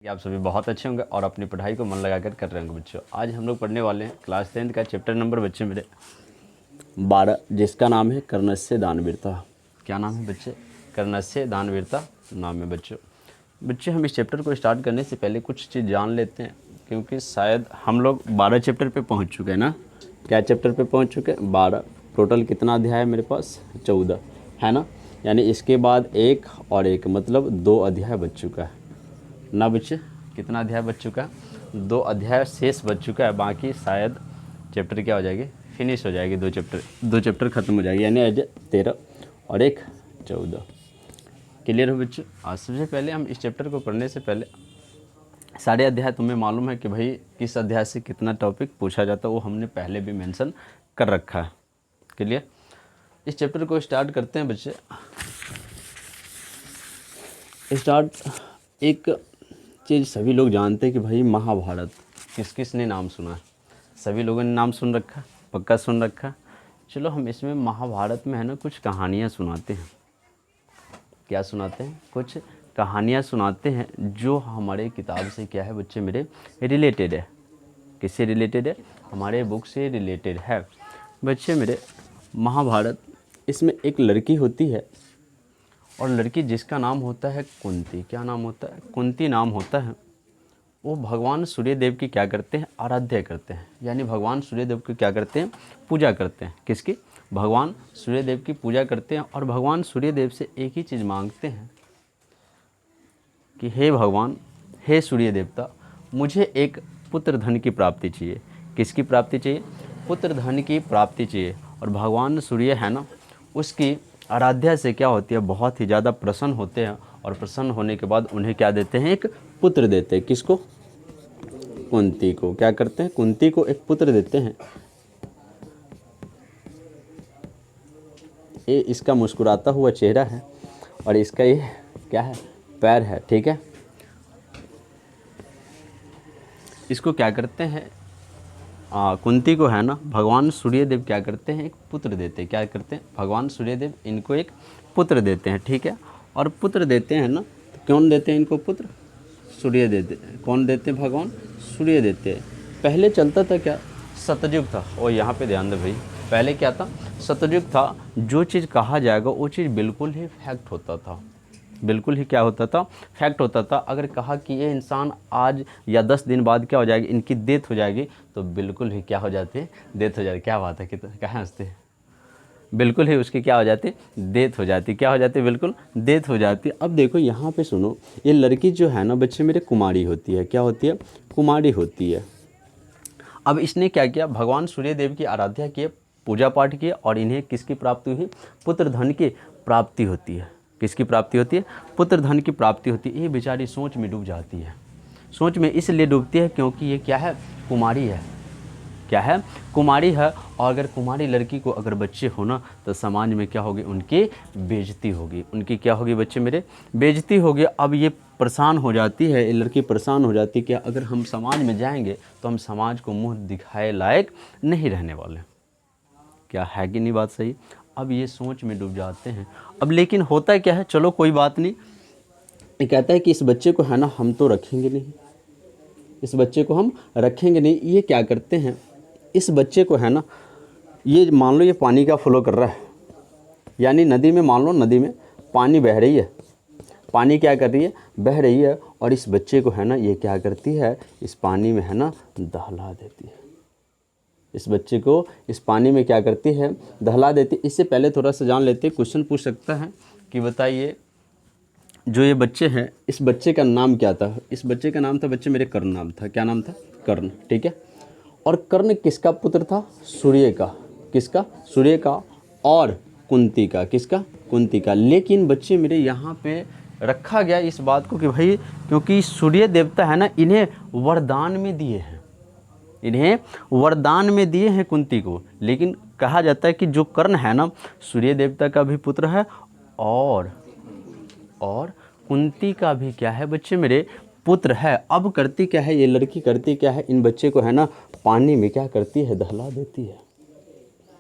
कि आप सभी बहुत अच्छे होंगे और अपनी पढ़ाई को मन लगाकर कर रहे होंगे बच्चों। आज हम लोग पढ़ने वाले हैं क्लास 10th का चैप्टर नंबर बच्चे मेरे 12, जिसका नाम है कर्णस्य दानवीरता। क्या नाम है बच्चे? कर्णस्य दानवीरता नाम है बच्चों। बच्चे हम इस चैप्टर को स्टार्ट करने से पहले कुछ चीज़ जान लेते हैं, क्योंकि शायद हम लोग 12 चैप्टर पे पहुंच चुके हैं ना। क्या चैप्टर पे पहुंच चुके हैं? 12। टोटल कितना अध्याय है मेरे पास? 14 है ना। यानी इसके बाद एक और एक मतलब 2 अध्याय बच चुका है ना बच्चे। कितना अध्याय बच चुका है? 2 अध्याय शेष बच चुका है। बाकी शायद चैप्टर क्या हो जाएगी? फिनिश हो जाएगी। 2 चैप्टर खत्म हो जाएगी, यानी 13 और एक 14। क्लियर हो बच्चों? आज सबसे पहले हम इस चैप्टर को पढ़ने से पहले सारे अध्याय तुम्हें मालूम है कि भाई किस अध्याय से कितना टॉपिक पूछा जाता है, वो हमने पहले भी मेंशन कर रखा है। क्लियर? इस चैप्टर को स्टार्ट करते हैं बच्चे। एक चीज़ सभी लोग जानते हैं कि भाई महाभारत किस किस ने नाम सुना है? सभी लोगों ने नाम सुन रखा, पक्का सुन रखा। चलो हम इसमें महाभारत में है ना कुछ कहानियाँ सुनाते हैं। क्या सुनाते हैं? कुछ कहानियाँ सुनाते हैं जो हमारे किताब से क्या है बच्चे मेरे? रिलेटेड है। किससे रिलेटेड है? हमारे बुक से रिलेटेड है बच्चे मेरे। महाभारत, इसमें एक लड़की होती है और लड़की जिसका नाम होता है कुंती। क्या नाम होता है? कुंती नाम होता है। वो भगवान सूर्यदेव की क्या करते हैं? आराध्या करते हैं। यानी भगवान सूर्यदेव की क्या करते हैं? पूजा करते हैं। किसकी? भगवान सूर्यदेव की पूजा करते हैं और भगवान सूर्यदेव से एक ही चीज़ मांगते हैं कि हे भगवान, हे सूर्य देवता, मुझे एक पुत्र धन की प्राप्ति चाहिए। किसकी प्राप्ति चाहिए? पुत्र धन की प्राप्ति चाहिए। और भगवान सूर्य है ना, उसकी आराध्या से क्या होती है? बहुत ही ज़्यादा प्रसन्न होते हैं और प्रसन्न होने के बाद उन्हें क्या देते हैं? एक पुत्र देते हैं। किसको? कुंती को। क्या करते हैं? कुंती को एक पुत्र देते हैं। ये इसका मुस्कुराता हुआ चेहरा है और इसका ये क्या है? पैर है। ठीक है, इसको क्या करते हैं? कुंती को है ना भगवान सूर्यदेव क्या करते हैं? एक पुत्र देते हैं। क्या करते हैं? भगवान सूर्यदेव इनको एक पुत्र देते हैं। ठीक है, और पुत्र देते हैं ना, तो कौन देते हैं इनको पुत्र? सूर्य देते। कौन देते हैं? भगवान सूर्य देते हैं। पहले चलता था क्या? सतयुग था। और यहाँ पे ध्यान दे भाई, पहले क्या था? सतयुग था। जो चीज़ कहा जाएगा वो चीज़ बिल्कुल ही फैक्ट होता था। बिल्कुल ही क्या होता था? फैक्ट होता था। अगर कहा कि ये इंसान आज या 10 दिन बाद क्या हो जाएगी? इनकी डेथ हो जाएगी, तो बिल्कुल ही क्या हो जाती है? डेथ हो जाती। क्या बात है, कितना कहाँ हंसते हैं? बिल्कुल ही उसकी क्या हो जाती? डेथ हो जाती। क्या हो जाती? बिल्कुल डेथ हो जाती। अब देखो यहाँ पे सुनो, ये लड़की जो है ना बच्चे मेरे, कुमारी होती है। क्या होती है? कुमारी होती है। अब इसने क्या किया? भगवान सूर्यदेव की आराध्या किए, पूजा पाठ किए और इन्हें किसकी प्राप्ति हुई? पुत्र धन की प्राप्ति होती है। किसकी प्राप्ति होती है? पुत्र धन की प्राप्ति होती है। ये बेचारी सोच में डूब जाती है। सोच में इसलिए डूबती है क्योंकि ये क्या है? कुमारी है। क्या है? कुमारी है। और अगर कुमारी लड़की को अगर बच्चे हो ना, तो समाज में क्या होगी? उनकी बेइज्जती होगी। उनकी क्या होगी बच्चे मेरे? बेइज्जती होगी। अब ये परेशान हो जाती है, ये लड़की परेशान हो जाती है कि अगर हम समाज में जाएंगे तो हम समाज को मुंह दिखाए लायक नहीं रहने वाले। क्या है कि नहीं बात सही? अब ये सोच में डूब जाते हैं। अब लेकिन होता क्या है? चलो कोई बात नहीं, ये कहता है कि इस बच्चे को है ना हम तो रखेंगे नहीं, इस बच्चे को हम रखेंगे नहीं। ये क्या करते हैं? इस बच्चे को है ना, ये मान लो ये पानी का फ्लो कर रहा है, यानी नदी में, मान लो नदी में पानी बह रही है। पानी क्या कर रही है? बह रही है। और इस बच्चे को है ना ये क्या करती है? इस पानी में है ना दहला देती है। इस बच्चे को इस पानी में क्या करती है? दहला देती है। इससे पहले थोड़ा सा जान लेते हैं। क्वेश्चन पूछ सकता है कि बताइए, जो ये बच्चे हैं, इस बच्चे का नाम क्या था? इस बच्चे का नाम था बच्चे मेरे कर्ण नाम था। क्या नाम था? कर्ण। ठीक है, और कर्ण किसका पुत्र था? सूर्य का। किसका? सूर्य का। और कुंती का। किसका? कुंती का। लेकिन बच्चे मेरे यहाँ पे रखा गया इस बात को कि भाई क्योंकि सूर्य देवता है ना, इन्हें वरदान में दिए हैं, इन्हें वरदान में दिए हैं कुंती को। लेकिन कहा जाता है कि जो कर्ण है ना, सूर्य देवता का भी पुत्र है और कुंती का भी क्या है बच्चे मेरे? पुत्र है। अब करती क्या है ये लड़की? करती क्या है? इन बच्चे को है ना पानी में क्या करती है? दहला देती है।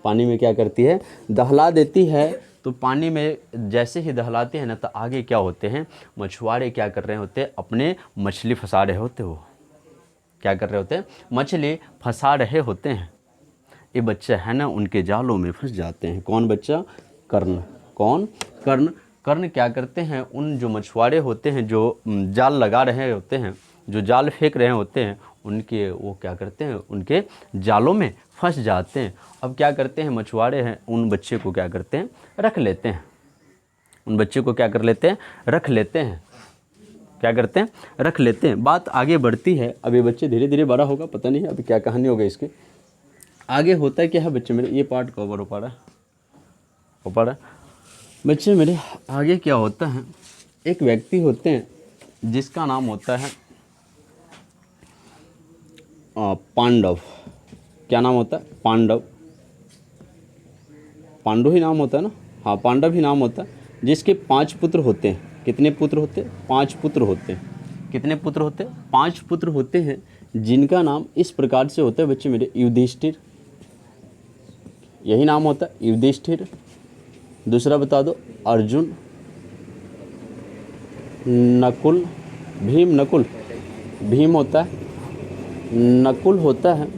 पानी में क्या करती है? दहला देती है। तो पानी में जैसे ही दहलाते हैं ना तो आगे क्या होते हैं, मछुआरे क्या कर रहे होते हैं, अपने मछली फंसा रहे होते, वो क्या कर रहे होते हैं, मछली फंसा रहे होते हैं। ये बच्चे है ना उनके जालों में फंस जाते हैं। कौन बच्चा, कर्ण। कौन, कर्ण। कर्ण क्या करते हैं, उन जो मछुआरे होते हैं जो जाल लगा रहे होते हैं, जो जाल फेंक रहे होते हैं, उनके वो क्या करते हैं, उनके जालों में फंस जाते हैं। अब क्या करते हैं, मछुआरे हैं उन बच्चे को क्या करते हैं, रख लेते हैं। उन बच्चे को क्या कर लेते हैं, रख लेते हैं। क्या करते हैं, रख लेते हैं। बात आगे बढ़ती है। अब ये बच्चे धीरे धीरे बड़ा होगा, पता नहीं अभी क्या कहानी होगा इसके आगे। होता है क्या है बच्चे मेरे, ये पार्ट कवर हो पा रहा है बच्चे मेरे। आगे क्या होता है, एक व्यक्ति होते हैं जिसका नाम होता है पांडव। क्या नाम होता है, पांडव। पांडु ही नाम होता है ना, हाँ पांडव ही नाम होता है। जिसके 5 पुत्र होते हैं। कितने पुत्र होते हैं, 5 पुत्र होते हैं। कितने पुत्र होते हैं, 5 पुत्र होते हैं, जिनका नाम इस प्रकार से होता है बच्चे मेरे, युधिष्ठिर। यही नाम होता है, युधिष्ठिर। दूसरा बता दो, अर्जुन, नकुल, भीम। नकुल, भीम होता है, नकुल होता है,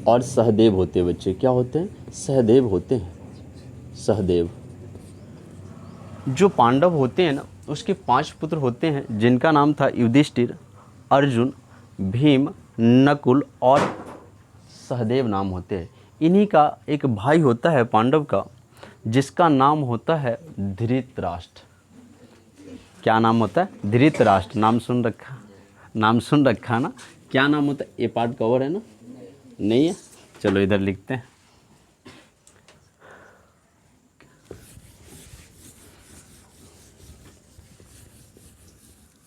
और सहदेव होते हैं बच्चे। क्या होते हैं, सहदेव होते हैं, सहदेव। जो पांडव होते हैं ना, उसके 5 पुत्र होते हैं, जिनका नाम था युधिष्ठिर, अर्जुन, भीम, नकुल और सहदेव नाम होते हैं। इन्हीं का एक भाई होता है पांडव का, जिसका नाम होता है धृतराष्ट्र। क्या नाम होता है, धृतराष्ट्र। नाम सुन रखा ना, क्या नाम होता है, ये पार्ट कवर है ना, नहीं है, चलो इधर लिखते हैं।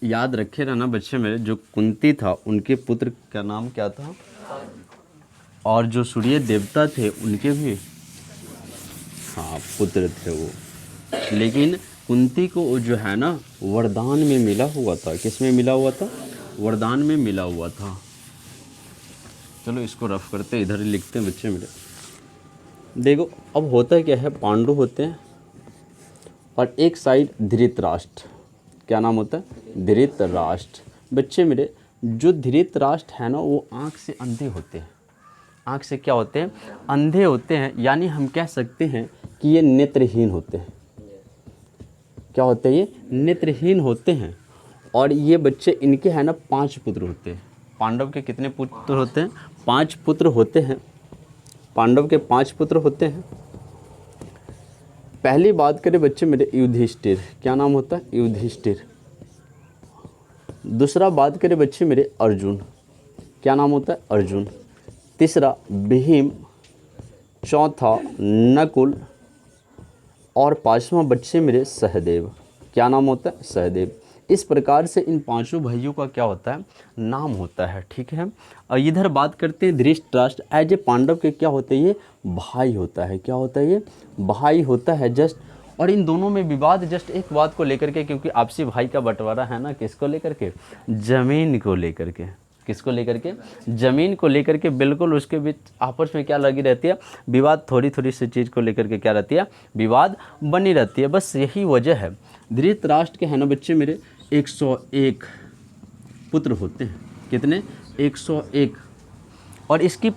याद रखे रहना बच्चे मेरे, जो कुंती था उनके पुत्र का नाम क्या था, और जो सूर्य देवता थे उनके भी हाँ पुत्र थे वो। लेकिन कुंती को जो है ना वरदान में मिला हुआ था। किस में मिला हुआ था, वरदान में मिला हुआ था। चलो इसको रफ करते, इधर ही लिखते हैं बच्चे मेरे। देखो अब होता क्या है, पांडु होते हैं और एक साइड धृतराष्ट्र। क्या नाम होता है, धृतराष्ट्र। बच्चे मेरे, जो धृतराष्ट्र है ना वो आँख से अंधे होते हैं। आँख से क्या होते हैं, अंधे होते हैं। यानी हम कह सकते हैं कि ये नेत्रहीन होते हैं। क्या होते हैं, ये नेत्रहीन होते हैं। और ये बच्चे इनके है ना 5 पुत्र होते हैं। पांडव के कितने पुत्र होते हैं, 5 पुत्र होते हैं। पांडव के 5 पुत्र होते हैं। पहली बात करें बच्चे मेरे, युधिष्ठिर। क्या नाम होता है, युधिष्ठिर। दूसरा बात करें बच्चे मेरे, अर्जुन। क्या नाम होता है, अर्जुन। तीसरा भीम, चौथा नकुल, और 5वां बच्चे मेरे सहदेव। क्या नाम होता है, सहदेव। इस प्रकार से इन 5 भाइयों का क्या होता है, नाम होता है। ठीक है। और इधर बात करते हैं धृतराष्ट्र। एज ए पांडव के क्या होते हैं, ये भाई होता है। क्या होता है, ये भाई होता है जस्ट। और इन दोनों में विवाद जस्ट एक बात को लेकर के, क्योंकि आपसी भाई का बंटवारा है ना, किसको लेकर के, जमीन को लेकर के। किसको लेकर के, ज़मीन को लेकर के। बिल्कुल उसके बीच आपस में क्या लगी रहती है, विवाद। थोड़ी थोड़ी सी चीज़ को लेकर के क्या रहती है, विवाद बनी रहती है। बस यही वजह है। धृतराष्ट्र के है ना बच्चे मेरे 101 पुत्र होते हैं। कितने, 101। और इसकी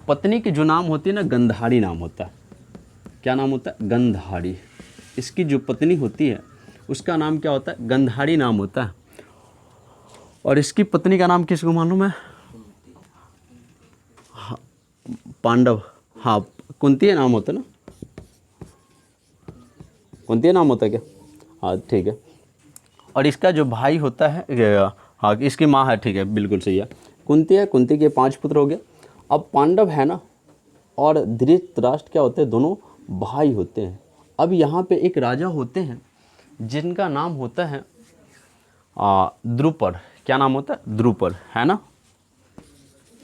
पत्नी की जो नाम होती है ना, गंधारी नाम होता है। क्या नाम होता है, गंधारी। इसकी जो पत्नी होती है उसका नाम क्या होता है, गंधारी नाम होता है। और इसकी पत्नी का नाम किसको मालूम है, हाँ, पांडव। हाँ कुंती नाम होता है ना, कुंती नाम होता है क्या, हाँ ठीक है। और इसका जो भाई होता है, हाँ इसकी माँ है, ठीक है बिल्कुल सही है, कुंती है। कुंती के 5 पुत्र हो गए। अब पांडव है ना और धृतराष्ट्र क्या होते हैं, दोनों भाई होते हैं। अब यहाँ पे एक राजा होते हैं जिनका नाम होता है द्रुपद। क्या नाम होता है, द्रुपद, है ना,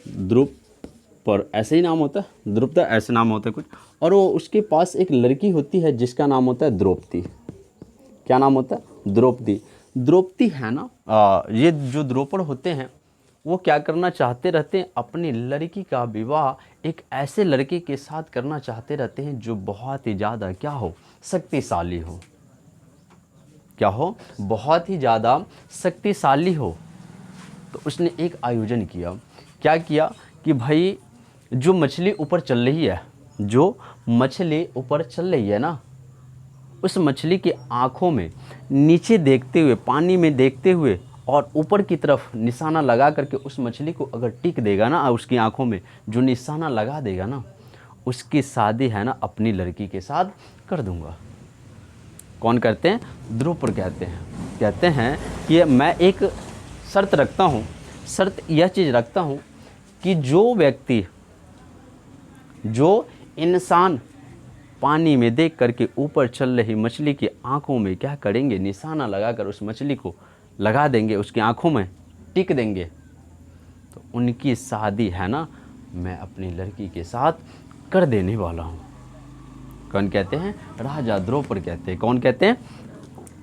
द्रुपद ऐसे ही नाम होता है, द्रुपद ऐसे नाम होता है कुछ। और वो उसके पास एक लड़की होती है जिसका नाम होता है द्रौपदी। क्या नाम होता है, द्रौपदी। द्रौपदी है ना, ये जो द्रुपद होते हैं वो क्या करना चाहते रहते हैं, अपनी लड़की का विवाह एक ऐसे लड़के के साथ करना चाहते रहते हैं जो बहुत ही ज़्यादा क्या हो, शक्तिशाली हो। क्या हो, बहुत ही ज़्यादा शक्तिशाली हो। तो उसने एक आयोजन किया। क्या किया कि भाई जो मछली ऊपर चल रही है, जो मछली ऊपर चल रही है ना, उस मछली की आँखों में नीचे देखते हुए, पानी में देखते हुए और ऊपर की तरफ निशाना लगा करके उस मछली को अगर टिक देगा ना, उसकी आँखों में जो निशाना लगा देगा ना, उसकी शादी है ना अपनी लड़की के साथ कर दूंगा। कौन कहते हैं, द्रुपद कहते हैं कि मैं एक शर्त रखता हूँ, शर्त यह चीज़ रखता हूँ कि जो व्यक्ति, जो इंसान पानी में देख करके ऊपर चल रही मछली की आंखों में क्या करेंगे, निशाना लगाकर उस मछली को लगा देंगे, उसकी आंखों में टिक देंगे, तो उनकी शादी है ना मैं अपनी लड़की के साथ कर देने वाला हूँ। कौन कहते हैं, राजा द्रौपद कहते हैं। कौन कहते हैं।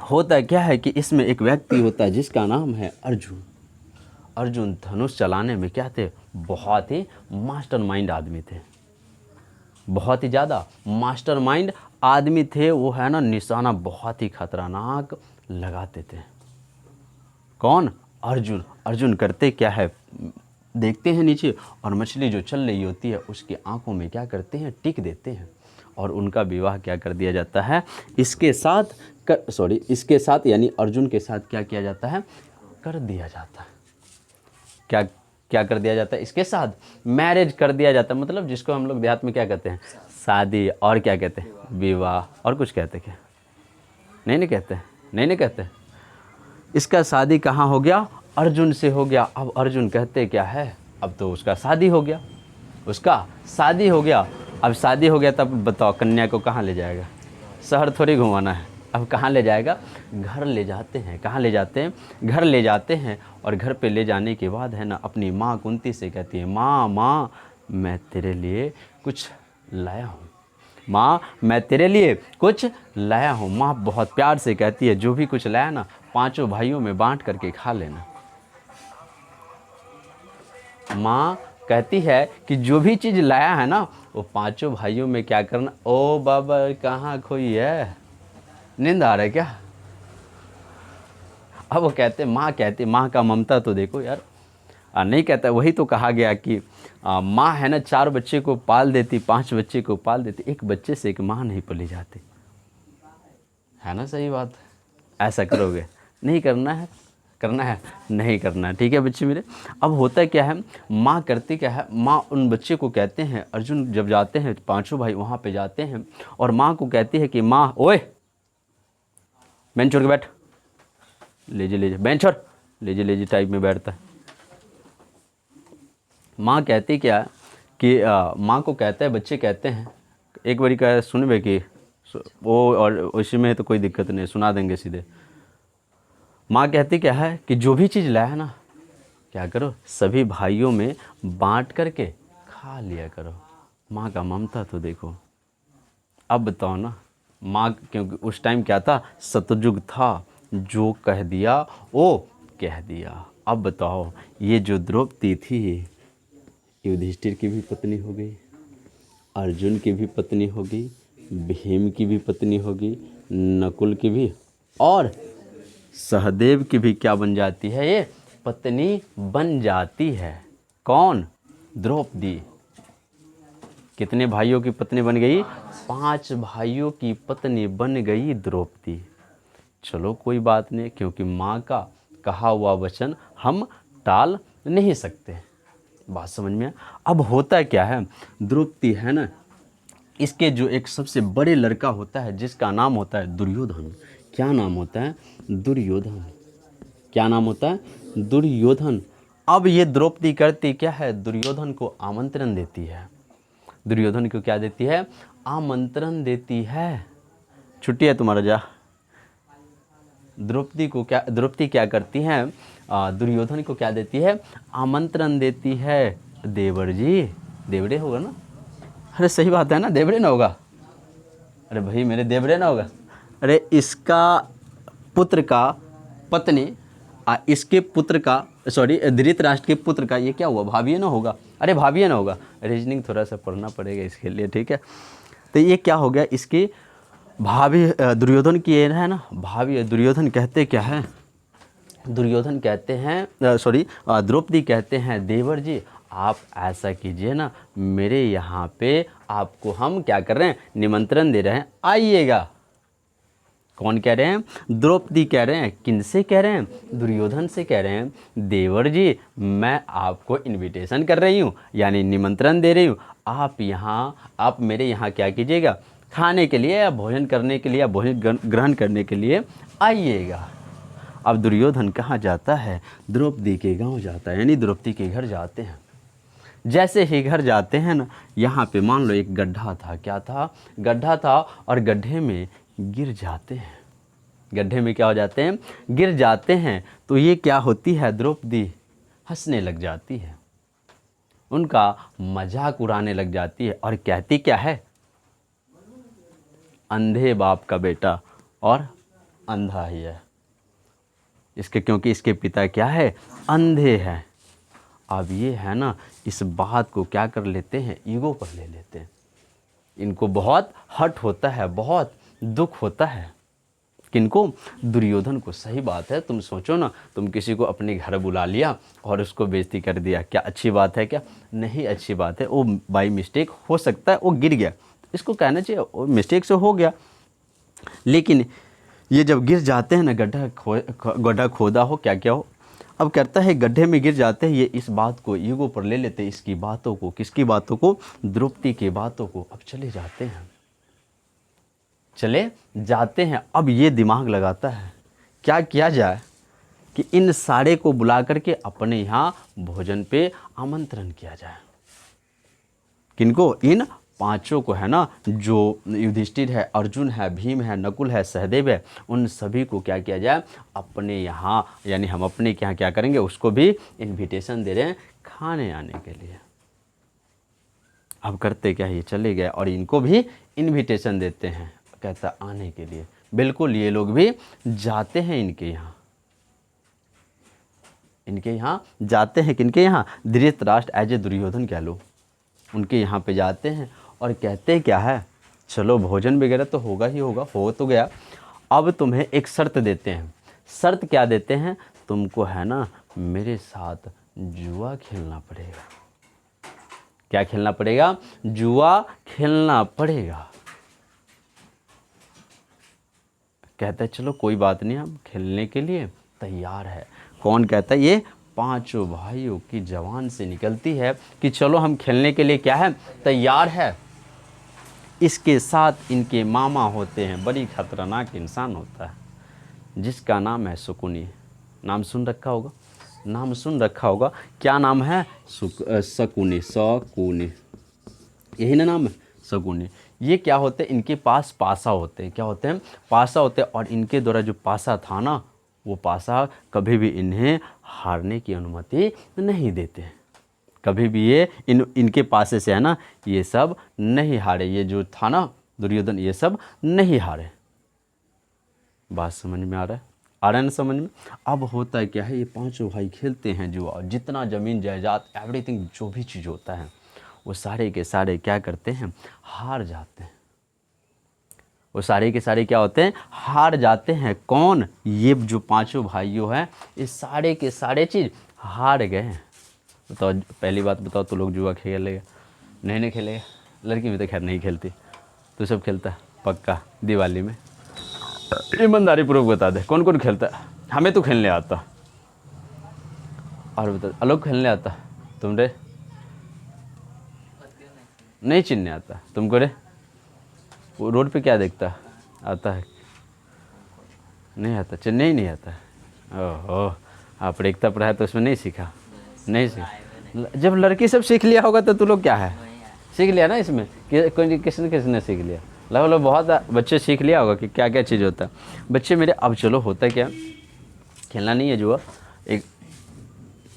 होता क्या है कि इसमें एक व्यक्ति होता है जिसका नाम है अर्जुन। अर्जुन धनुष चलाने में क्या थे, बहुत ही मास्टरमाइंड आदमी थे, बहुत ही ज़्यादा मास्टरमाइंड आदमी थे। वो है ना निशाना बहुत ही खतरनाक लगाते थे। कौन, अर्जुन। अर्जुन करते क्या है, देखते हैं नीचे और मछली जो चल रही होती है उसकी आंखों में क्या करते हैं, टिक देते हैं और उनका विवाह क्या कर दिया जाता है, इसके साथ यानी अर्जुन के साथ क्या किया जाता है, कर दिया जाता है। क्या कर दिया जाता है, इसके साथ मैरिज कर दिया जाता है। मतलब जिसको हम लोग देहात में क्या कहते हैं, शादी, और क्या कहते हैं, विवाह, और कुछ कहते हैं क्या, नहीं कहते। इसका शादी कहाँ हो गया, अर्जुन से हो गया। अब अर्जुन कहते क्या है, अब तो उसका शादी हो गया, अब शादी हो गया तब बताओ कन्या को कहाँ ले जाएगा, शहर थोड़ी घुमाना है, अब कहाँ ले जाएगा, घर ले जाते हैं। कहाँ ले जाते हैं, घर ले जाते हैं। और घर पे ले जाने के बाद है ना अपनी माँ कुंती से कहती है, माँ मैं तेरे लिए कुछ लाया हूँ, मैं तेरे लिए कुछ लाया हूँ। माँ बहुत प्यार से कहती है, जो भी कुछ लाया ना पांचों भाइयों में बांट करके खा लेना। माँ कहती है कि जो भी चीज़ लाया है ना वो पांचों भाइयों में क्या करना। ओ बाबा कहाँ खोई है, नींद आ रहा है क्या। अब वो कहते, माँ का ममता तो देखो यार। नहीं कहता, वही तो कहा गया कि माँ है ना 4 बच्चे को पाल देती, 5 बच्चे को पाल देती, एक बच्चे से एक माँ नहीं पली जाती, है ना, सही बात। ऐसा करोगे, नहीं करना है, नहीं करना है, ठीक है बच्चे मेरे। अब होता क्या है, माँ करती क्या है, माँ उन बच्चे को कहते हैं, अर्जुन जब जाते हैं पांचों भाई वहाँ पे जाते हैं और माँ को कहती है कि माँ, ओए बेंच छोड़ के बैठ, लीजिए बेंच छोड़, लीजिए टाइप में बैठता है। माँ कहती क्या कि माँ को कहता है, बच्चे कहते हैं, एक बारी का सुनबे कि वो, और उसी में तो कोई दिक्कत नहीं, सुना देंगे सीधे। माँ कहती क्या है कि जो भी चीज़ लाया ना क्या करो, सभी भाइयों में बांट करके खा लिया करो। माँ का ममता तो देखो। अब बताओ ना, माँ, क्योंकि उस टाइम क्या था, सतयुग था, जो कह दिया वो कह दिया। अब बताओ, ये जो द्रौपदी थी युधिष्ठिर की भी पत्नी हो गई, अर्जुन की भी पत्नी होगी, भीम की भी पत्नी होगी, नकुल की भी, और सहदेव की भी क्या बन जाती है, ये पत्नी बन जाती है। कौन, द्रौपदी। कितने भाइयों की पत्नी बन गई, 5 भाइयों की पत्नी बन गई द्रौपदी। चलो कोई बात नहीं, क्योंकि माँ का कहा हुआ वचन हम टाल नहीं सकते। बात समझ में। अब होता क्या है, द्रौपदी है ना, इसके जो एक सबसे बड़े लड़का होता है जिसका नाम होता है दुर्योधन। क्या नाम होता है, दुर्योधन। क्या नाम होता है, दुर्योधन। अब ये द्रौपदी करती क्या है, दुर्योधन को आमंत्रण देती है। दुर्योधन को क्या देती है, आमंत्रण देती है, छुट्टी है तुम्हारा, जा। द्रौपदी क्या करती है, दुर्योधन को क्या देती है, आमंत्रण देती है। देवर जी, देवड़े होगा ना, अरे सही बात है ना, देवड़े ना होगा, अरे भाई मेरे देवड़े ना होगा, अरे इसका पुत्र का पत्नी इसके पुत्र का, सॉरी धृतराष्ट्र के पुत्र का ये क्या हुआ, भाभी ना होगा, अरे भाभी ना होगा, रीजनिंग थोड़ा सा पढ़ना पड़ेगा इसके लिए, ठीक है। तो ये क्या हो गया, इसकी भाभी दुर्योधन की ये है ना भाभी, दुर्योधन कहते क्या है, दुर्योधन कहते हैं सॉरी द्रौपदी कहते हैं देवर जी आप ऐसा कीजिए ना, मेरे यहाँ पे आपको हम क्या कर रहे हैं, निमंत्रण दे रहे हैं, आइएगा। कौन कह रहे हैं, द्रौपदी कह रहे हैं, किनसे कह रहे हैं, दुर्योधन से कह रहे हैं, देवर जी मैं आपको इनविटेशन कर रही हूँ, यानी निमंत्रण दे रही हूँ, आप मेरे यहाँ क्या कीजिएगा, खाने के लिए या भोजन करने के लिए या भोजन ग्रहण करने के लिए आइएगा। अब दुर्योधन कहाँ जाता है, द्रौपदी के गांव जाता है, यानी द्रौपदी के घर जाते हैं। जैसे ही घर जाते हैं ना, यहाँ पे मान लो एक गड्ढा था, क्या था, गड्ढा था, और गड्ढे में गिर जाते हैं, गड्ढे में क्या हो जाते हैं, गिर जाते हैं। तो ये क्या होती है, द्रौपदी हंसने लग जाती है, उनका मजाक उड़ाने लग जाती है, और कहती क्या है, अंधे बाप का बेटा और अंधा ही है इसके, क्योंकि इसके पिता क्या है, अंधे हैं। अब ये है ना, इस बात को क्या कर लेते हैं, ईगो पर ले लेते हैं, इनको बहुत हर्ट होता है, बहुत दुख होता है। किनको, दुर्योधन को। सही बात है, तुम सोचो ना, तुम किसी को अपने घर बुला लिया और उसको बेइज्जती कर दिया, क्या अच्छी बात है, क्या नहीं अच्छी बात है, वो बाई मिस्टेक हो सकता है, वो गिर गया, इसको कहना चाहिए वो मिस्टेक से हो गया। लेकिन ये जब गिर जाते हैं ना, गड्ढा खोदा हो क्या क्या हो, अब करता है गड्ढे में गिर जाते हैं, ये इस बात को ईगो पर ले लेते हैं, इसकी बातों को, किसकी बातों को, द्रौपदी की बातों को। अब चले जाते हैं, चले जाते हैं। अब ये दिमाग लगाता है क्या किया जाए कि इन सारे को बुला करके अपने यहाँ भोजन पे आमंत्रण किया जाए। किनको, इन पांचों को है ना, जो युधिष्ठिर है, अर्जुन है, भीम है, नकुल है, सहदेव है, उन सभी को क्या किया जाए, अपने यहाँ, यानी हम अपने यहाँ क्या करेंगे, उसको भी इनविटेशन दे रहे हैं खाने आने के लिए। अब करते क्या है, ये चले गए और इनको भी इनविटेशन देते हैं, कहता आने के लिए। बिल्कुल, ये लोग भी जाते हैं इनके यहाँ, इनके यहाँ जाते हैं, किनके यहाँ, धृतराष्ट्र एज ए दुर्योधन कह लो, उनके यहाँ पे जाते हैं और कहते क्या है, चलो भोजन वगैरह तो होगा ही होगा, हो तो गया, अब तुम्हें एक शर्त देते हैं। शर्त क्या देते हैं, तुमको है ना मेरे साथ जुआ खेलना पड़ेगा। क्या खेलना पड़ेगा, जुआ खेलना पड़ेगा। कहता है चलो कोई बात नहीं, हम खेलने के लिए तैयार है। कौन कहता है, ये पांचों भाइयों की जवान से निकलती है कि चलो हम खेलने के लिए क्या है, तैयार है। इसके साथ इनके मामा होते हैं, बड़ी खतरनाक इंसान होता है जिसका नाम है शकुनी। नाम सुन रखा होगा, नाम सुन रखा होगा, क्या नाम है, शकुनी, शकुनी, यही ना नाम है, शकुनी। ये क्या होते हैं, इनके पास पासा होते हैं, क्या होते हैं, पासा होते हैं, और इनके द्वारा जो पासा था ना, वो पासा कभी भी इन्हें हारने की अनुमति नहीं देते। कभी भी ये इनके पासे से है ना, ये सब नहीं हारे, ये जो था ना दुर्योधन, ये सब नहीं हारे। बात समझ में आ रहा है, आ रहा है ना समझ में। अब होता क्या है, ये पांचों भाई खेलते हैं जुआ, जितना ज़मीन जायदाद एवरीथिंग जो भी चीज़ होता है वो सारे के सारे क्या करते हैं, हार जाते हैं। वो सारे के सारे क्या होते हैं, हार जाते हैं। कौन, ये जो पांचों भाइयों हैं, ये सारे के सारे चीज़ हार गए हैं। बताओ, पहली बात बताओ, तो लोग जुआ खेलेगा, नहीं खेलेगा, लड़की में तो खैर नहीं खेलती, तो सब खेलता है पक्का दिवाली में। ईमानदारी पूर्वक बता दे, कौन कौन खेलता है, हमें तो खेलने आता। और बता, अलग खेलने आता, तुम रे नहीं चिन्हने आता तुमको रे, वो रोड पे क्या देखता, आता है, नहीं आता, चेन्नई नहीं आता। ओहो, आप रेखता पढ़ाया तो उसमें नहीं सीखा, नहीं सीखा। जब लड़की सब सीख लिया होगा तो तू लोग क्या है, सीख लिया ना इसमें, कि किसने सीख लिया, लगभग बहुत बच्चे सीख लिया होगा कि क्या क्या चीज़ होता है बच्चे मेरे। अब चलो होता है क्या, खेलना नहीं है जुआ, एक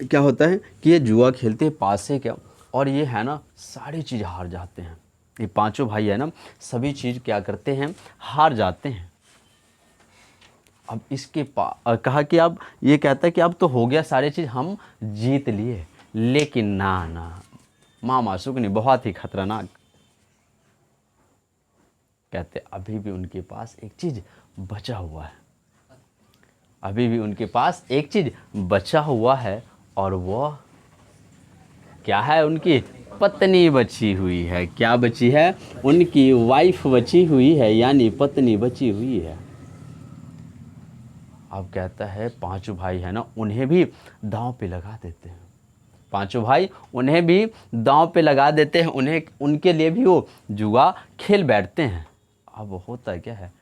क्या होता है कि ये जुआ खेलते हैं पास से क्या, और ये है ना सारी चीज़ हार जाते हैं। ये पांचों भाई है ना, सभी चीज़ क्या करते हैं, हार जाते हैं। अब इसके कहा कि अब ये कहता है कि अब तो हो गया सारी चीज़, हम जीत लिए, लेकिन ना मामा शुकनी बहुत ही खतरनाक, कहते अभी भी उनके पास एक चीज़ बचा हुआ है, अभी भी उनके पास एक चीज़ बचा हुआ है, और वह क्या है, उनकी पत्नी बची हुई है। क्या बची है? उनकी वाइफ बची हुई है, यानी पत्नी बची हुई है। अब कहता है पांचों भाई है ना, उन्हें भी दांव पे लगा देते हैं, पांचों भाई उन्हें भी दांव पे लगा देते हैं, उन्हें उनके लिए भी वो जुआ खेल बैठते हैं। अब होता क्या है,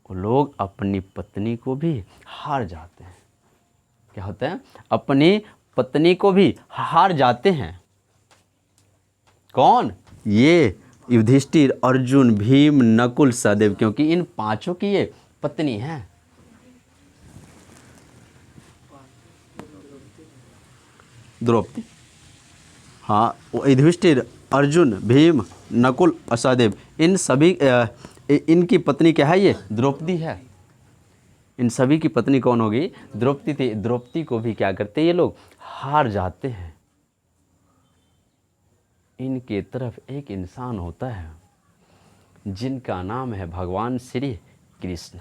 वो लोग अपनी पत्नी को भी हार जाते हैं। क्या होता है? अपनी पत्नी को भी हार जाते हैं। कौन? ये युधिष्ठिर, अर्जुन, भीम, नकुल, सहदेव, क्योंकि इन पांचों की ये पत्नी है। द्रौपदी, हाँ, युधिष्ठिर, अर्जुन, भीम, नकुल और सहदेव, इन सभी इनकी पत्नी क्या है? ये द्रौपदी है। इन सभी की पत्नी कौन होगी? द्रौपदी थी। द्रौपदी को भी क्या करते ये लोग? हार जाते हैं। इनके तरफ एक इंसान होता है जिनका नाम है भगवान श्री कृष्ण।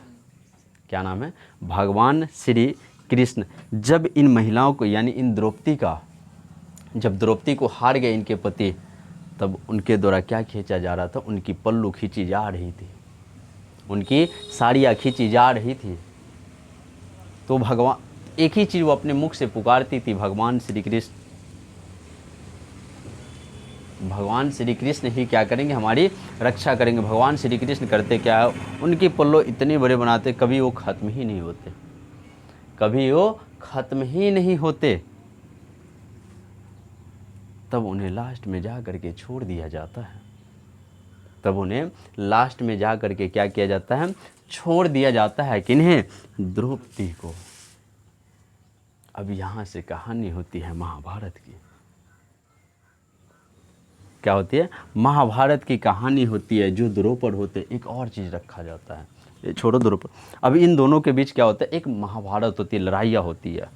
क्या नाम है? भगवान श्री कृष्ण। जब इन महिलाओं को, यानी इन द्रौपदी का, जब द्रौपदी को हार गए इनके पति, तब उनके द्वारा क्या खींचा जा रहा था? उनकी पल्लू खींची जा रही थी, उनकी साड़ियाँ खींची जा रही थी। तो भगवान एक ही चीज़ वो अपने मुख से पुकारती थी, भगवान श्री कृष्ण। भगवान श्री कृष्ण ही क्या करेंगे? हमारी रक्षा करेंगे। भगवान श्री कृष्ण करते क्या है? उनके पल्लू इतने बड़े बनाते, कभी वो ख़त्म ही नहीं होते, कभी वो ख़त्म ही नहीं होते। तब उन्हें लास्ट में जा करके छोड़ दिया जाता है। तब उन्हें लास्ट में जा करके क्या किया जाता है? छोड़ दिया जाता है। किन्हें? द्रौपदी को। अब यहाँ से कहानी होती है महाभारत की। क्या होती है? महाभारत की कहानी होती है। जो द्रौपद होते, एक और चीज़ रखा जाता है, ये छोड़ो द्रौपद। अब इन दोनों के बीच क्या होता है? एक महाभारत होती है, लड़ाइयाँ होती है।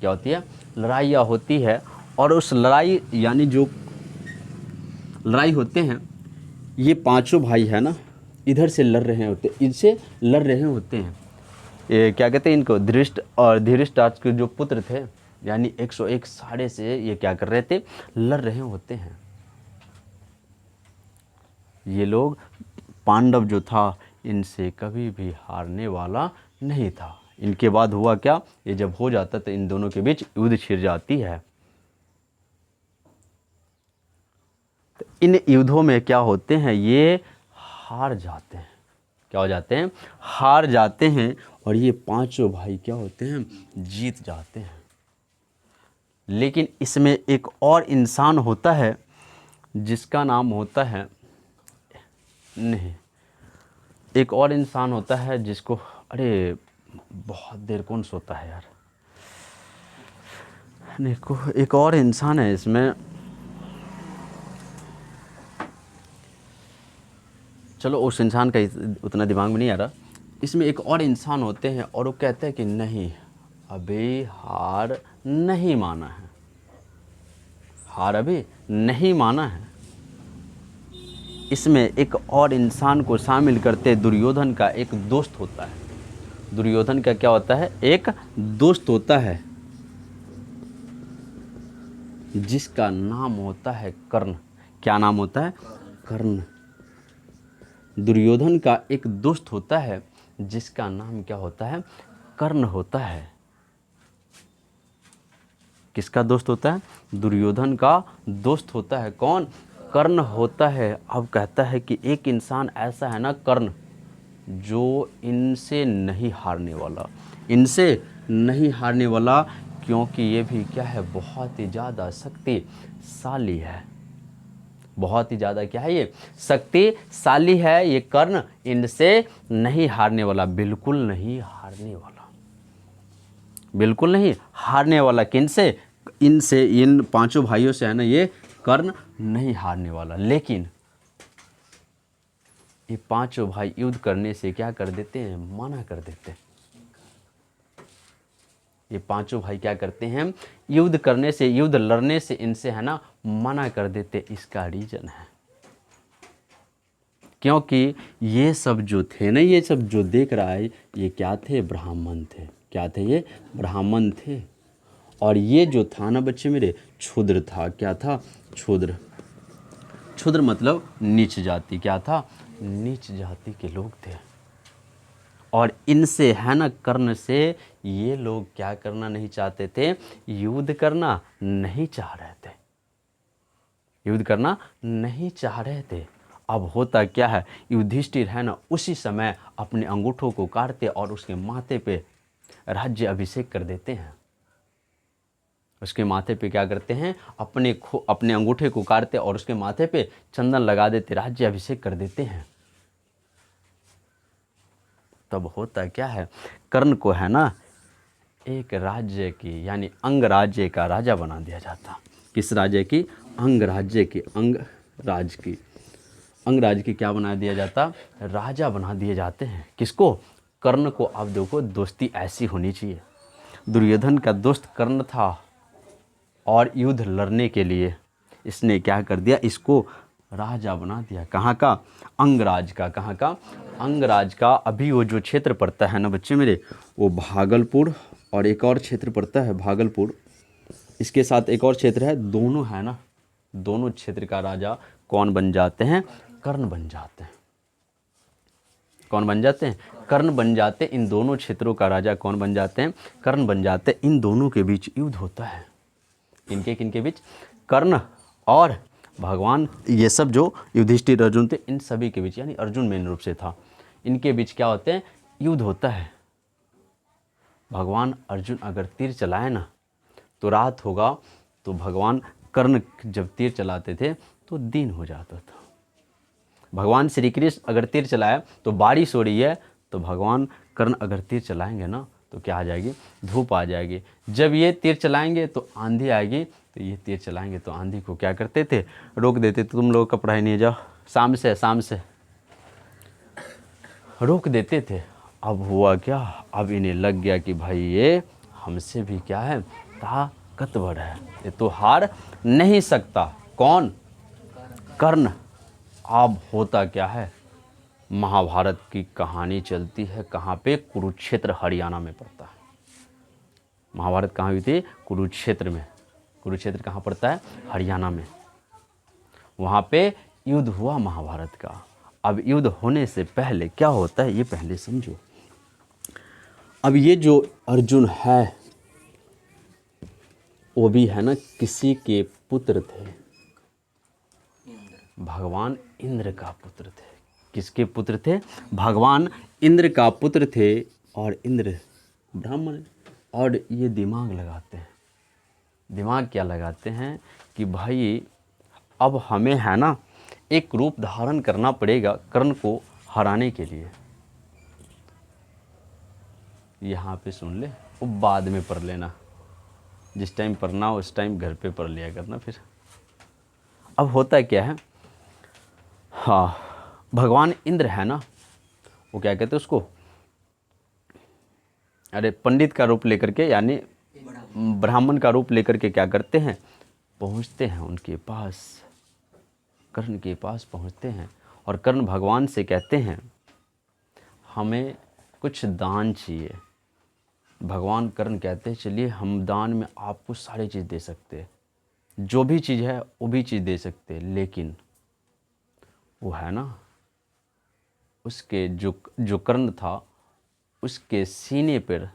क्या होती है? लड़ाइयाँ होती है। और उस लड़ाई, यानी जो लड़ाई होते हैं, ये पांचों भाई है ना, इधर से लड़ रहे होते, इनसे लड़ रहे होते हैं। ये क्या कहते हैं इनको? धृष्ट और धृतराष्ट्र के जो पुत्र थे, यानी 101 साड़े से ये क्या कर रहे थे? लड़ रहे होते हैं। ये लोग, पांडव जो था, इनसे कभी भी हारने वाला नहीं था। इनके बाद हुआ क्या? ये जब हो जाता तो इन दोनों के बीच युद्ध छिड़ जाती है। तो इन युद्धों में क्या होते हैं? ये हार जाते हैं। क्या हो जाते हैं? हार जाते हैं। और ये पांचों भाई क्या होते हैं? जीत जाते हैं। लेकिन इसमें एक और इंसान होता है जिसका नाम होता है, नहीं, एक और इंसान होता है जिसको, अरे बहुत देर कौन सोता है यार, नहीं को एक और इंसान है इसमें, चलो उस इंसान का उतना दिमाग में नहीं आ रहा। इसमें एक और इंसान होते हैं और वो कहते हैं कि नहीं, अभी हार नहीं माना है, हार अभी नहीं माना है। इसमें एक और इंसान को शामिल करते, दुर्योधन का एक दोस्त होता है। दुर्योधन का क्या होता है? एक दोस्त होता है जिसका नाम होता है कर्ण। क्या नाम होता है? कर्ण। दुर्योधन का एक दोस्त होता है जिसका नाम क्या होता है? कर्ण होता है। किसका दोस्त होता है? दुर्योधन का दोस्त होता है। कौन? कर्ण होता है। अब कहता है कि एक इंसान ऐसा है ना, कर्ण, जो इनसे नहीं हारने वाला, इनसे नहीं हारने वाला, क्योंकि ये भी क्या है? बहुत ही ज़्यादा शक्तिशाली है। बहुत ही ज़्यादा क्या है? ये शक्तिशाली है। ये कर्ण इनसे नहीं हारने वाला, बिल्कुल नहीं हारने वाला, बिल्कुल नहीं हारने वाला। किनसे? इनसे, इन पांचों भाइयों से है ना, ये कर्ण नहीं हारने वाला। लेकिन ये पांचों भाई युद्ध करने से क्या कर देते हैं, मना कर देते हैं। ये पांचों भाई क्या करते हैं, युद्ध करने से, युद्ध लड़ने से इनसे है ना मना कर देते। इसका रीजन है क्योंकि ये सब जो थे ना, ये सब जो देख रहा है, ये क्या थे, ब्राह्मण थे। क्या थे ये, ब्राह्मण थे। और ये जो था ना बच्चे मेरे, क्षुद्र था। क्या था, क्षुद्र। क्षुद्र मतलब नीच जाति। क्या था, नीच जाति के लोग थे। और इनसे है ना, कर्ण से ये लोग क्या करना नहीं चाहते थे, युद्ध करना नहीं चाह रहे थे। युद्ध करना नहीं चाह रहे थे। अब होता क्या है, युधिष्ठिर है ना उसी समय अपने अंगूठों को काटते और उसके माथे पे राज्य अभिषेक कर देते हैं। उसके माथे पे क्या करते हैं, अपने अंगूठे को काटते और उसके माथे पे चंदन लगा देते, राज्य अभिषेक कर देते हैं। तब होता क्या है, कर्ण को है ना एक राज्य की यानी अंग राज्य का राजा बना दिया जाता। किस राज्य की, अंग राज्य की, अंगराज की, अंगराज की क्या बना दिया जाता, राजा बना दिए जाते हैं। किसको, कर्ण को। अब देखो दोस्ती ऐसी होनी चाहिए। दुर्योधन का दोस्त कर्ण था और युद्ध लड़ने के लिए इसने क्या कर दिया, इसको राजा बना दिया। कहाँ का, अंगराज का। कहाँ का, अंगराज का। अभी वो जो क्षेत्र पड़ता है ना बच्चे मेरे, वो भागलपुर, और एक और क्षेत्र पड़ता है भागलपुर, इसके साथ एक और क्षेत्र है, दोनों है ना, दोनों क्षेत्र का राजा कौन बन जाते हैं, कर्ण बन जाते हैं। कौन बन जाते हैं, कर्ण बन जाते हैं। इन दोनों क्षेत्रों का राजा कौन बन जाते हैं, कर्ण बन जाते हैं। इन दोनों के बीच युद्ध होता है। किनके किनके बीच, कर्ण और भगवान, ये सब जो युधिष्ठिर अर्जुन थे, इन सभी के बीच, यानी अर्जुन मेन रूप से था, इनके बीच क्या होते हैं, युद्ध होता है। भगवान अर्जुन अगर तीर चलाए ना तो रात होगा, तो भगवान कर्ण जब तीर चलाते थे तो दिन हो जाता था। भगवान श्री कृष्ण अगर तीर चलाए तो बारिश हो रही है, तो भगवान कर्ण अगर तीर चलाएंगे ना तो क्या आ जाएगी, धूप आ जाएगी। जब ये तीर चलाएंगे तो आंधी आएगी, तो ये तीर चलाएंगे तो आंधी को क्या करते थे, रोक देते थे। तुम लोग का पढ़ाई नहीं, जाओ शाम से रोक देते थे। अब हुआ क्या, अब इन्हें लग गया कि भाई ये हमसे भी क्या है, ताकतवर है, ये तो हार नहीं सकता। कौन, कर्ण। अब होता क्या है, महाभारत की कहानी चलती है। कहाँ पे, कुरुक्षेत्र हरियाणा में पड़ता है। महाभारत कहाँ हुई थी, कुरुक्षेत्र में। कुरुक्षेत्र कहाँ पड़ता है, हरियाणा में। वहाँ पे युद्ध हुआ महाभारत का। अब युद्ध होने से पहले क्या होता है, ये पहले समझो। अब ये जो अर्जुन है वो भी है ना किसी के पुत्र थे, भगवान इंद्र का पुत्र थे। किसके पुत्र थे, भगवान इंद्र का पुत्र थे। और इंद्र ब्राह्मण, और ये दिमाग लगाते हैं। दिमाग क्या लगाते हैं कि भाई अब हमें है ना एक रूप धारण करना पड़ेगा कर्ण को हराने के लिए। यहाँ पे सुन ले, वो बाद में पढ़ लेना, जिस टाइम पढ़ना हो उस टाइम घर पे पढ़ लिया करना। फिर अब होता क्या है, हाँ, भगवान इंद्र है ना, वो क्या कहते हैं उसको, अरे पंडित का रूप लेकर के, यानी ब्राह्मण का रूप लेकर के क्या करते हैं, पहुँचते हैं उनके पास, कर्ण के पास पहुँचते हैं। और कर्ण भगवान से कहते हैं हमें कुछ दान चाहिए। भगवान कर्ण कहते हैं चलिए हम दान में आपको सारी चीज़ दे सकते हैं, जो भी चीज़ है वो भी चीज़ दे सकते हैं, लेकिन वो है ना उसके जो कर्ण था उसके सीने पर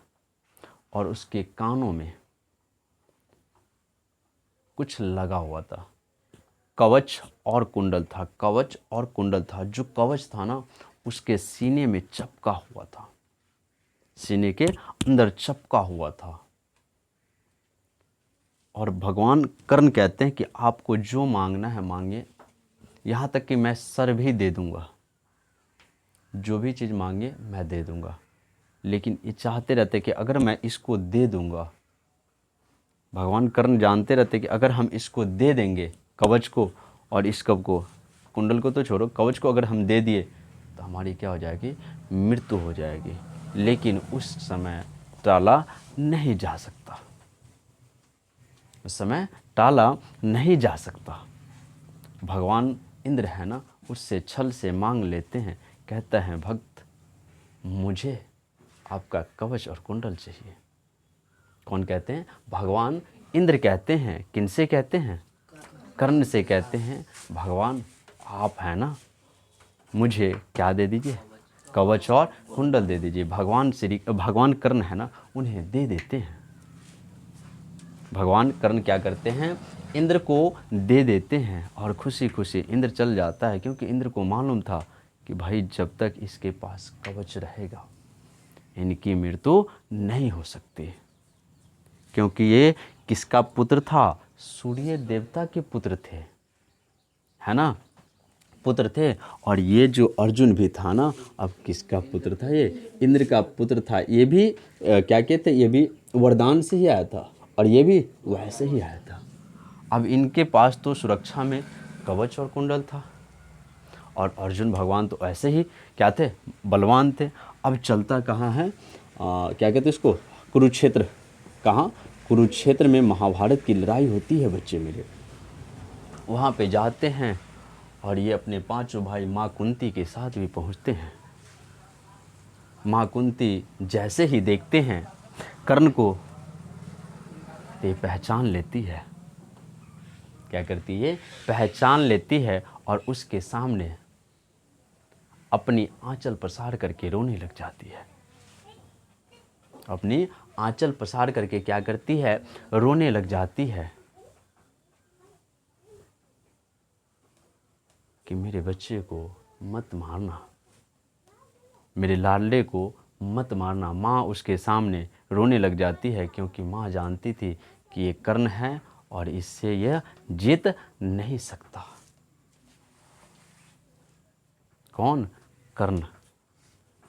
और उसके कानों में कुछ लगा हुआ था, कवच और कुंडल था। कवच और कुंडल था। जो कवच था ना उसके सीने में चपका हुआ था, सीने के अंदर चपका हुआ था। और भगवान कर्ण कहते हैं कि आपको जो मांगना है मांगिए, यहाँ तक कि मैं सर भी दे दूंगा, जो भी चीज़ मांगिए मैं दे दूंगा। लेकिन ये चाहते रहते कि अगर मैं इसको दे दूंगा, भगवान कर्ण जानते रहते कि अगर हम इसको दे देंगे, कवच को और इस कब को, कुंडल को तो छोड़ो, कवच को अगर हम दे दिए तो हमारी क्या हो जाएगी, मृत्यु हो जाएगी। लेकिन उस समय टाला नहीं जा सकता, उस समय टाला नहीं जा सकता। भगवान इंद्र है ना, उससे छल से मांग लेते हैं, कहता है भक्त मुझे आपका कवच और कुंडल चाहिए। कौन कहते हैं? भगवान इंद्र कहते हैं। किनसे कहते हैं? कर्ण से कहते हैं भगवान आप है ना, मुझे क्या दे दीजिए, कवच और कुंडल दे दीजिए। भगवान कर्ण है ना, उन्हें दे देते हैं। भगवान कर्ण क्या करते हैं, इंद्र को दे देते हैं और खुशी खुशी इंद्र चल जाता है, क्योंकि इंद्र को मालूम था कि भाई जब तक इसके पास कवच रहेगा इनकी मृत्यु नहीं हो सकती। क्योंकि ये किसका पुत्र था? सूर्य देवता के पुत्र थे, है ना, पुत्र थे। और ये जो अर्जुन भी था ना, अब किसका पुत्र था? ये इंद्र का पुत्र था। ये भी क्या कहते, ये भी वरदान से ही आया था और ये भी वैसे ही आया था। अब इनके पास तो सुरक्षा में कवच और कुंडल था, और अर्जुन भगवान तो ऐसे ही क्या थे, बलवान थे। अब चलता कहाँ है, क्या कहते इसको, कुरुक्षेत्र। कहाँ? कुरुक्षेत्र में महाभारत की लड़ाई होती है बच्चे मेरे। वहाँ पे जाते हैं और ये अपने पांचों भाई माँ कुंती के साथ भी पहुँचते हैं। माँ कुंती जैसे ही देखते हैं कर्ण को, ये पहचान लेती है। क्या करती है? पहचान लेती है और उसके सामने अपनी आंचल पसार करके रोने लग जाती है। अपनी आंचल पसार करके क्या करती है? रोने लग जाती है कि मेरे बच्चे को मत मारना, मेरे लाडले को मत मारना। माँ उसके सामने रोने लग जाती है, क्योंकि माँ जानती थी कि ये कर्ण है और इससे यह जीत नहीं सकता। कौन? कर्ण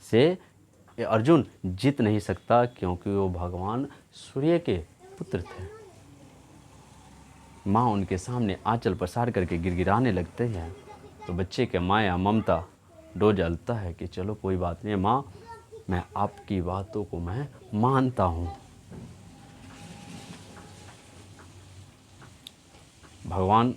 से अर्जुन जीत नहीं सकता, क्योंकि वो भगवान सूर्य के पुत्र थे। माँ उनके सामने आंचल पसार करके गिड़गिड़ाने लगते हैं, तो बच्चे के माया ममता डो जलता है कि चलो कोई बात नहीं माँ, मैं आपकी बातों को मैं मानता हूँ। भगवान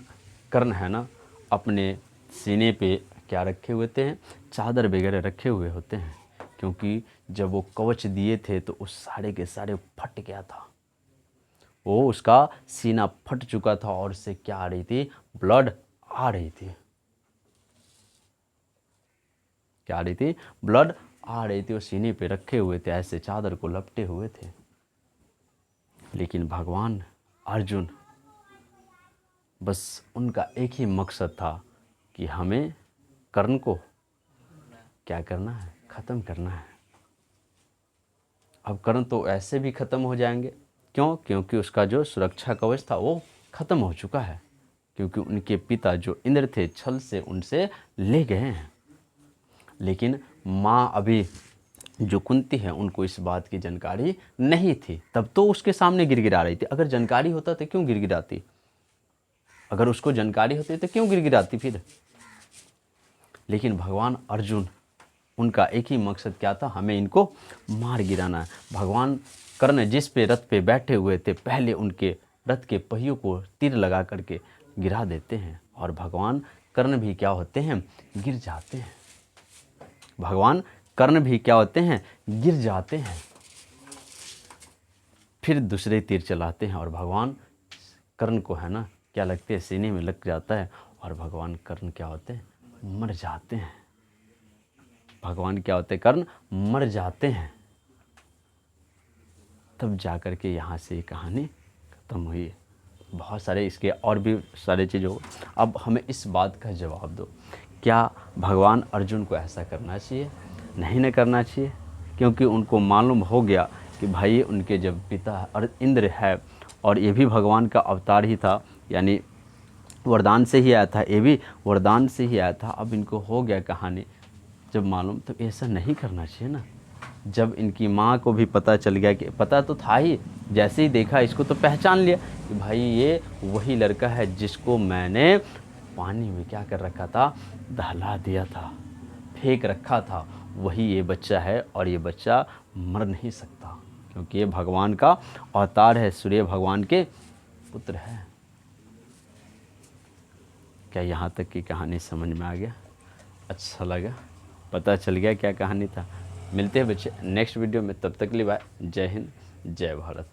कर्ण है ना, अपने सीने पे क्या रखे हुए थे? चादर वगैरह रखे हुए होते हैं, क्योंकि जब वो कवच दिए थे तो उस सारे के सारे फट गया था। वो उसका सीना फट चुका था और उससे क्या आ रही थी? ब्लड आ रही थी। क्या आ रही थी? ब्लड आ रही थी। वो सीने पे रखे हुए थे, ऐसे चादर को लपटे हुए थे। लेकिन भगवान अर्जुन, बस उनका एक ही मकसद था कि हमें कर्ण को क्या करना है? ख़त्म करना है। अब कर्ण तो ऐसे भी ख़त्म हो जाएंगे। क्यों? क्योंकि उसका जो सुरक्षा कवच था वो ख़त्म हो चुका है, क्योंकि उनके पिता जो इंद्र थे छल से उनसे ले गए हैं। लेकिन माँ अभी जो कुंती है उनको इस बात की जानकारी नहीं थी, तब तो उसके सामने गिड़गिड़ा रही थी। अगर जानकारी होता तो क्यों गिड़गिड़ाती? अगर उसको जानकारी होती तो क्यों गिड़गिड़ाती फिर? लेकिन भगवान अर्जुन, उनका एक ही मकसद क्या था? हमें इनको मार गिराना है। भगवान कर्ण जिस पे रथ पे बैठे हुए थे, पहले उनके रथ के पहियों को तीर लगा करके गिरा देते हैं, और भगवान कर्ण भी क्या होते हैं? गिर जाते हैं। भगवान कर्ण भी क्या होते हैं? गिर जाते हैं। फिर दूसरे तीर चलाते हैं और भगवान कर्ण को है ना क्या लगते हैं? सीने में लग जाता है, और भगवान कर्ण क्या होते हैं? मर जाते हैं। भगवान क्या होते हैं? कर्ण मर जाते हैं। तब जाकर के यहाँ से ये कहानी ख़त्म हुई। बहुत सारे इसके और भी सारे चीज़ हो। अब हमें इस बात का जवाब दो, क्या भगवान अर्जुन को ऐसा करना चाहिए? नहीं न करना चाहिए, क्योंकि उनको मालूम हो गया कि भाई उनके जब पिता और इंद्र है, और ये भी भगवान का अवतार ही था, यानी वरदान से ही आया था, ये भी वरदान से ही आया था। अब इनको हो गया कहानी जब मालूम, तो ऐसा नहीं करना चाहिए ना। जब इनकी माँ को भी पता चल गया, कि पता तो था ही, जैसे ही देखा इसको तो पहचान लिया कि भाई ये वही लड़का है जिसको मैंने पानी में क्या कर रखा था? दहला दिया था। फेंक रखा था वही ये बच्चा है, और ये बच्चा मर नहीं सकता क्योंकि ये भगवान का अवतार है, सूर्य भगवान के पुत्र है। क्या यहाँ तक की कहानी समझ में आ गया? अच्छा लगा? पता चल गया क्या कहानी था? मिलते हैं बच्चे नेक्स्ट वीडियो में, तब तक के लिए बाय। जय हिंद, जय भारत।